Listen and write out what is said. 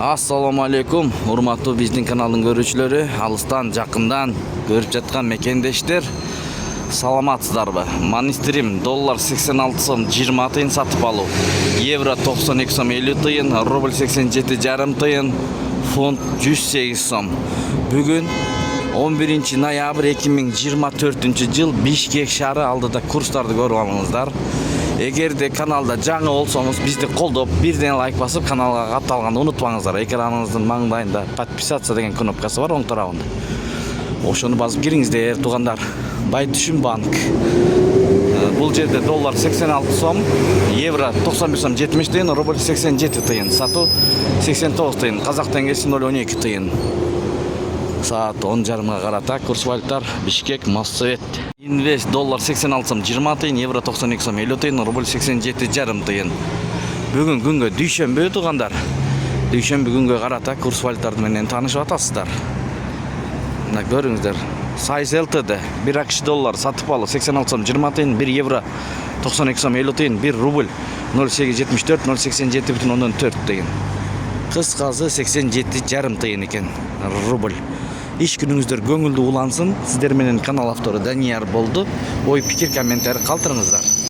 Assalamu alaikum, урматтуу биздин каналдын көрүүчүлөрү, алыстан жакындан көрүп жаткан мекендештер, саламатсыздарбы? Манистрим доллар 86 сом 20 тыйын сатып алуу, евро 92 сом 50 тыйын, рубль 87,5 тыйын, фунт 108 сом. Бүгүн 11 ноябрь 2024 жыл Бишкек шаары алдыда курстарды көрүп алыңыздар. Эгерде каналда жаңы болсоңуз, бизди колдоп, бирден лайк басып, каналга катталганды унутпаңыздар. Экраныңыздын маңдайында подписаться деген кнопкасы бар, оң тарабында. Ошону басып кириңиздер, туугандар. Байтүшүн банк. Бул жерде доллар 86 сом, евро 91 сом 70 тыйын, рубль 87 тыйын, сатуу 89 тыйын, казак теңгеси 0,12 тыйын. Saat 10:30'a karata kurs validalar Bishkek Mossovет. Invest dollar 86 сом 20 тыйын, евро 92 сом 50 тыйын, рубль 87,5 тыйын. Бүгүн күнгө дүйшөмбү туугандар. Дүйшөмбү күнгө карата курс валюталар менен таанышып атасыздар. Мына көрүңүздөр. Сайс ЛТД 1 AQSh доллар сатып алуу 86 сом 20 тыйын, 1 евро 92 сом 50 тыйын, 1 рубль 0,874 0,87,4 тыйын. Кыскасы 87,5 тыйын экен рубль. Иш күнүңүздөр көңүлдүү улансын. Сиздер менен канал автору Данияр болду. Ой, пикир, комментарий калтырыңыздар.